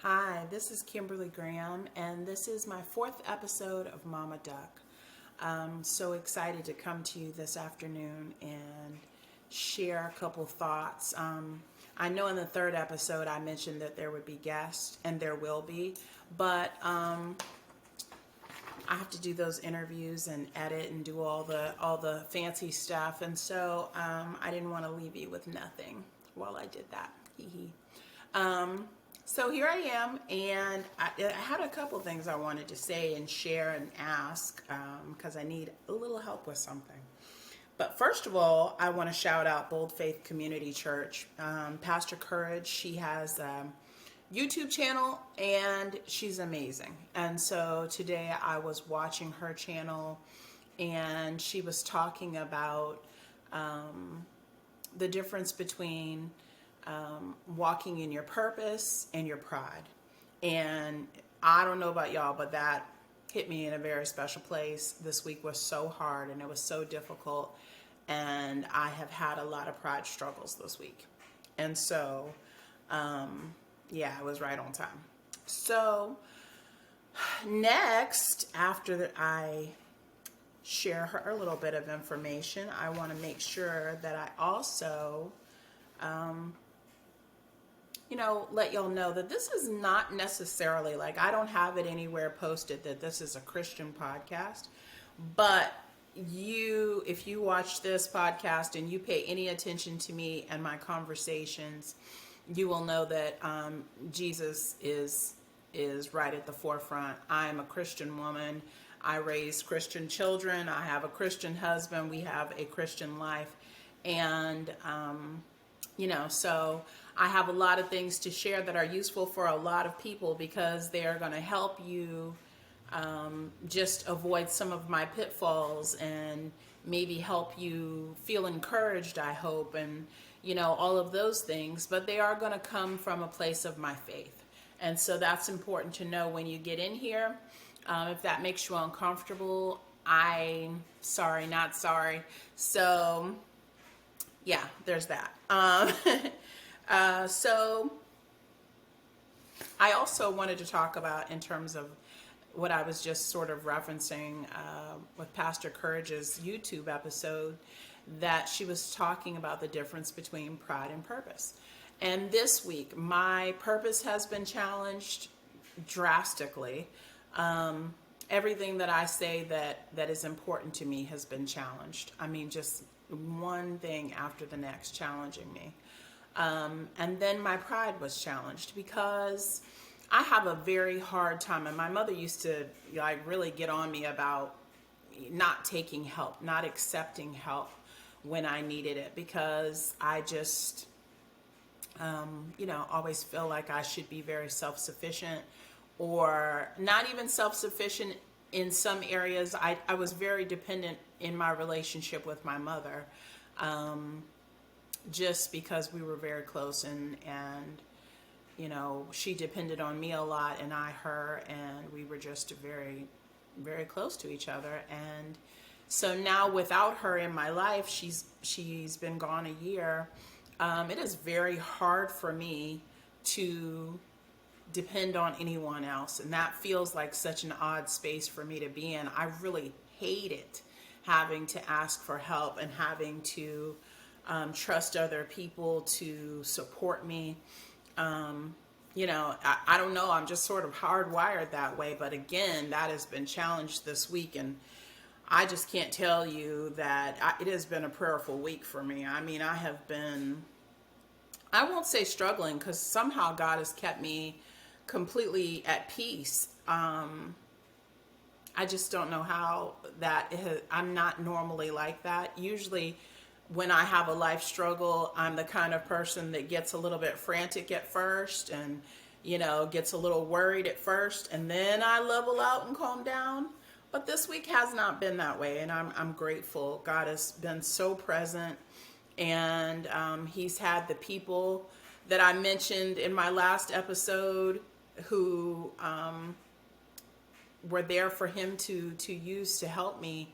Hi, this is Kimberly Graham, and this is my fourth episode of Mama Duck. I'm so excited to come to you this afternoon and share a couple thoughts. I know in the third episode I mentioned that there would be guests, and there will be, but I have to do those interviews and edit and do all the fancy stuff, and so I didn't want to leave you with nothing while I did that. Hee hee. So here I am, and I had a couple things I wanted to say and share and ask because I need a little help with something. But first of all, I want to shout out Bold Faith Community Church. Pastor Courage, she has a YouTube channel, and she's amazing. And so today I was watching her channel, and she was talking about the difference between walking in your purpose and your pride. And I don't know about y'all, but that hit me in a very special place. This week was so hard and it was so difficult, and I have had a lot of pride struggles this week. And so yeah, I was right on time. So next, after I share her a little bit of information, I want to make sure that I also let y'all know that this is not necessarily, like, I don't have it anywhere posted that this is a Christian podcast, but if you watch this podcast and you pay any attention to me and my conversations, you will know that Jesus is right at the forefront. I'm a Christian woman. I raise Christian children. I have a Christian husband. We have a Christian life. And so I have a lot of things to share that are useful for a lot of people, because they are going to help you just avoid some of my pitfalls and maybe help you feel encouraged, I hope, and all of those things. But they are going to come from a place of my faith. And so that's important to know when you get in here. If that makes you uncomfortable, I'm sorry, not sorry. So yeah, there's that. So I also wanted to talk about, in terms of what I was just sort of referencing with Pastor Courage's YouTube episode, that she was talking about the difference between pride and purpose. And this week, my purpose has been challenged drastically. Everything that I say that is important to me has been challenged. I mean, just one thing after the next challenging me. And then my pride was challenged, because I have a very hard time, and my mother used to really get on me about not taking help, not accepting help when I needed it, because I just always feel like I should be very self-sufficient, or not even self-sufficient in some areas. I was very dependent in my relationship with my mother, just because we were very close, and she depended on me a lot, and I her, and we were just very, very close to each other. And so now, without her in my life, she's been gone a year. It is very hard for me to depend on anyone else, and that feels like such an odd space for me to be in. I really hate it, having to ask for help and having to trust other people to support me. I don't know, I'm just sort of hardwired that way. But again, that has been challenged this week, and I just can't tell you that it has been a prayerful week for me. I mean, I have been, I won't say struggling, because somehow God has kept me completely at peace. I just don't know how I'm not normally like that. Usually when I have a life struggle, I'm the kind of person that gets a little bit frantic at first, and gets a little worried at first, and then I level out and calm down. But this week has not been that way, and I'm grateful. God has been so present, and he's had the people that I mentioned in my last episode who were there for him to use to help me,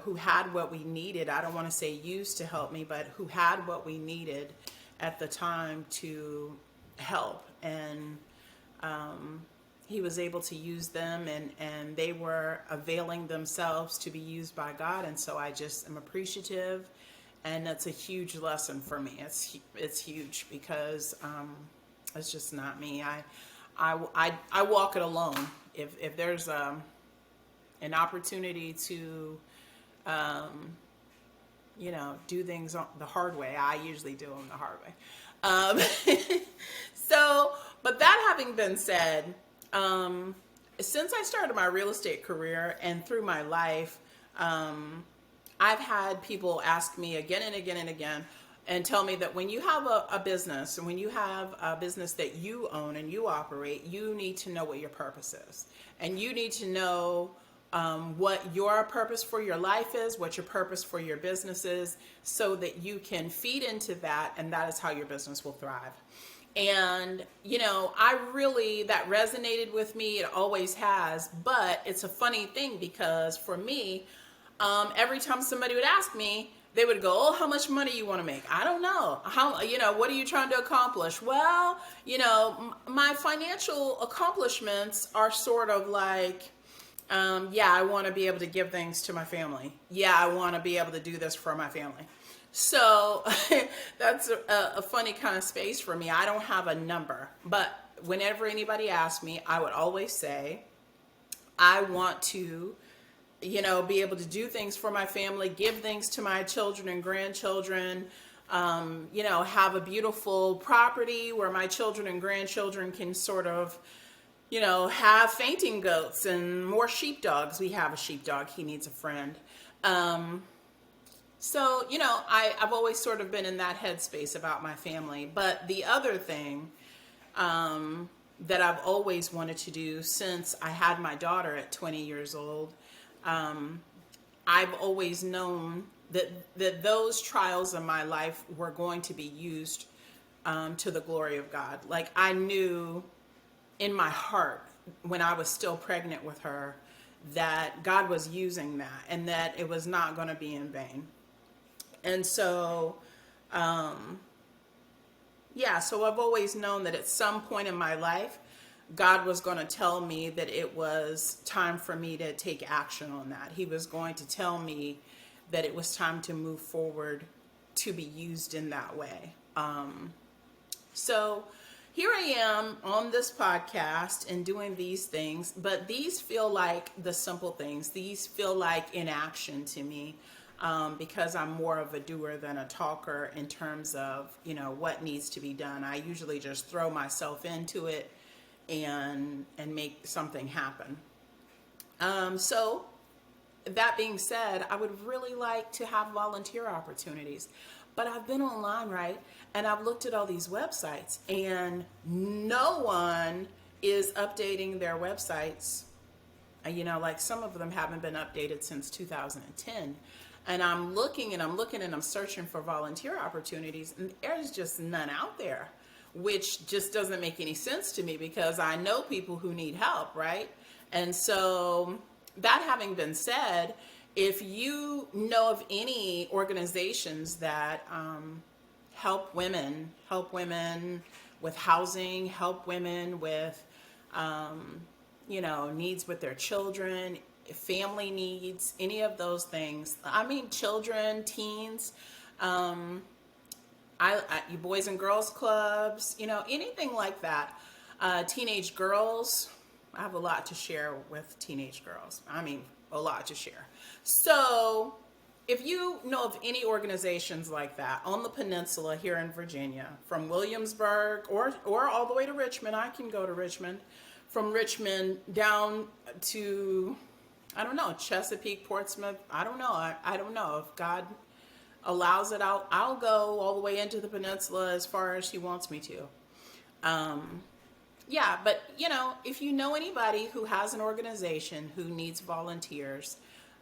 who had what we needed. I don't want to say used to help me, but who had what we needed at the time to help, and he was able to use them, and they were availing themselves to be used by God. And so I just am appreciative, and that's a huge lesson for me. It's huge because it's just not me. I walk it alone. If there's an opportunity to do things the hard way, I usually do them the hard way. But that having been said, since I started my real estate career and through my life, I've had people ask me again and again and again and tell me that when you have a business, and when you have a business that you own and you operate, you need to know what your purpose is. And you need to know what your purpose for your life is, what your purpose for your business is, so that you can feed into that, and that is how your business will thrive. And, that resonated with me. It always has. But it's a funny thing because for me, every time somebody would ask me, they would go, "Oh, how much money you want to make?" I don't know. What are you trying to accomplish? Well, my financial accomplishments are sort of like, I want to be able to give things to my family. Yeah, I want to be able to do this for my family. So that's a funny kind of space for me. I don't have a number, but whenever anybody asks me, I would always say, I want to, be able to do things for my family, give things to my children and grandchildren, have a beautiful property where my children and grandchildren can sort of, have fainting goats and more sheepdogs. We have a sheepdog. He needs a friend. So, I've always sort of been in that headspace about my family. But the other thing that I've always wanted to do since I had my daughter at 20 years old, I've always known that those trials in my life were going to be used to the glory of God. Like, I knew in my heart when I was still pregnant with her that God was using that, and that it was not going to be in vain. And so, so I've always known that at some point in my life, God was going to tell me that it was time for me to take action on that. He was going to tell me that it was time to move forward to be used in that way. So here I am on this podcast and doing these things, but these feel like the simple things. These feel like inaction to me. Because I'm more of a doer than a talker in terms of, what needs to be done. I usually just throw myself into it and make something happen. So that being said, I would really like to have volunteer opportunities. But I've been online, right? And I've looked at all these websites, and no one is updating their websites. Like some of them haven't been updated since 2010. And I'm looking and I'm searching for volunteer opportunities, and there's just none out there, which just doesn't make any sense to me because I know people who need help, right? And so that having been said, if you know of any organizations that help women with housing, help women with, needs with their children, family needs, any of those things. I mean, children, teens, you boys and girls clubs, anything like that. Teenage girls, I have a lot to share with teenage girls. I mean, a lot to share. So if you know of any organizations like that on the peninsula here in Virginia, from Williamsburg or all the way to Richmond, I can go to Richmond, from Richmond down to, I don't know, Chesapeake, Portsmouth. I don't know. I don't know. If God allows it, I'll go all the way into the peninsula as far as He wants me to. But if you know anybody who has an organization who needs volunteers,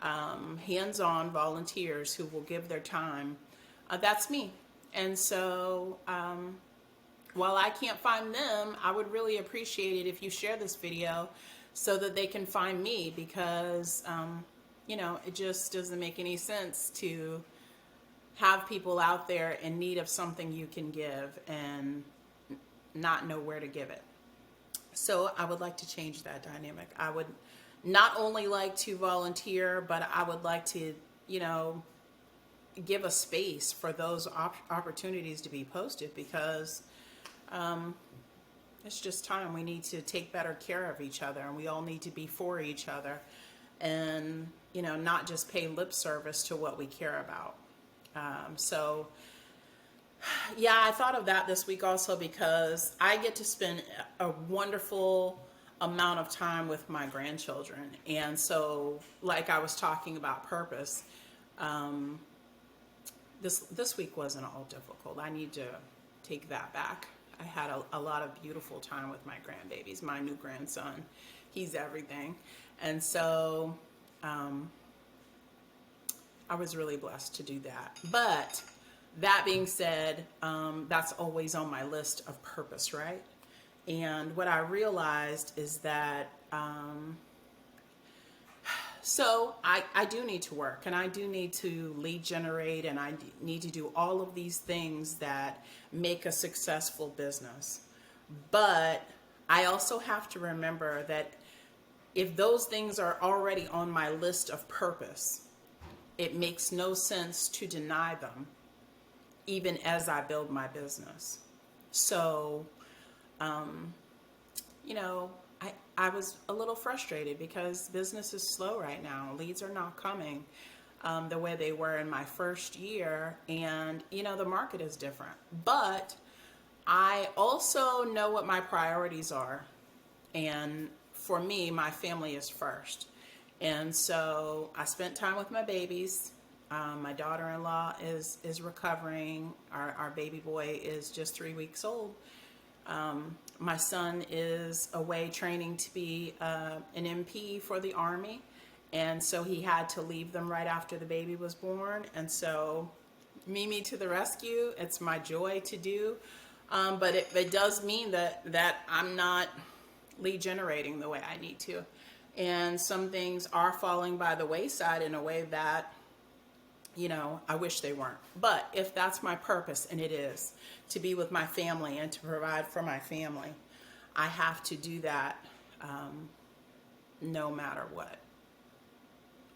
hands-on volunteers who will give their time, that's me. And so while I can't find them, I would really appreciate it if you share this video so that they can find me, because, it just doesn't make any sense to have people out there in need of something you can give and not know where to give it. So I would like to change that dynamic. I would not only like to volunteer, but I would like to, give a space for those opportunities to be posted, because it's just time. We need to take better care of each other, and we all need to be for each other, and not just pay lip service to what we care about. So yeah, I thought of that this week also, because I get to spend a wonderful amount of time with my grandchildren. And so, like I was talking about purpose, this week wasn't all difficult. I need to take that back. I had a lot of beautiful time with my grandbabies. My new grandson, he's everything. And so I was really blessed to do that. But that being said, that's always on my list of purpose, right? And what I realized is that, so I do need to work, and I do need to lead generate, and I need to do all of these things that make a successful business. But I also have to remember that if those things are already on my list of purpose, it makes no sense to deny them, even as I build my business. So, I was a little frustrated because business is slow right now. Leads are not coming the way they were in my first year, and the market is different. But I also know what my priorities are, and for me, my family is first. And so I spent time with my babies. My daughter-in-law is recovering. Our baby boy is just 3 weeks old. My son is away training to be an MP for the Army, and so he had to leave them right after the baby was born. And so, Mimi to the rescue. It's my joy to do, but it does mean that I'm not lead generating the way I need to, and some things are falling by the wayside in a way that I wish they weren't. But if that's my purpose, and it is, to be with my family and to provide for my family, I have to do that no matter what.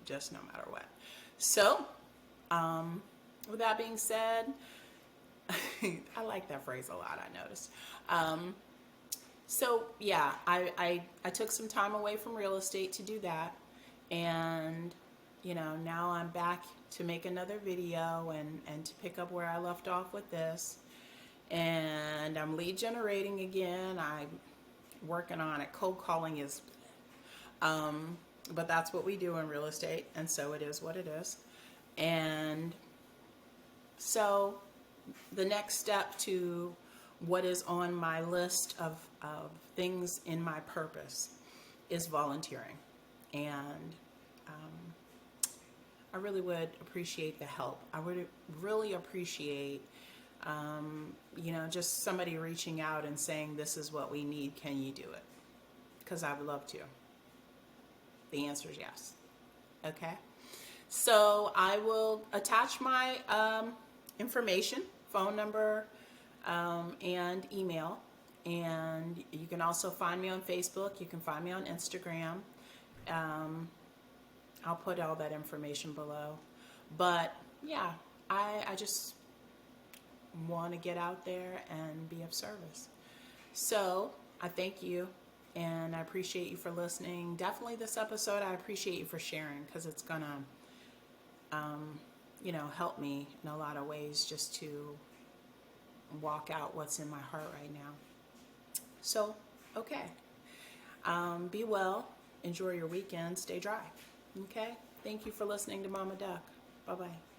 Just no matter what. So, with that being said, I like that phrase a lot, I noticed. So, yeah, I took some time away from real estate to do that. And now I'm back to make another video and to pick up where I left off with this. And I'm lead generating again. I'm working on it. Cold calling is, but that's what we do in real estate. And so it is what it is. And so the next step to what is on my list of things in my purpose is volunteering. And I really would appreciate the help. I would really appreciate, just somebody reaching out and saying, this is what we need. Can you do it? Because I would love to. The answer is yes. Okay. So I will attach my information, phone number, and email. And you can also find me on Facebook. You can find me on Instagram. I'll put all that information below. But yeah, I just want to get out there and be of service. So I thank you, and I appreciate you for listening. Definitely this episode, I appreciate you for sharing, because it's gonna help me in a lot of ways just to walk out what's in my heart right now. So, okay. Be well. Enjoy your weekend. Stay dry. Okay? Thank you for listening to Mama Duck. Bye-bye.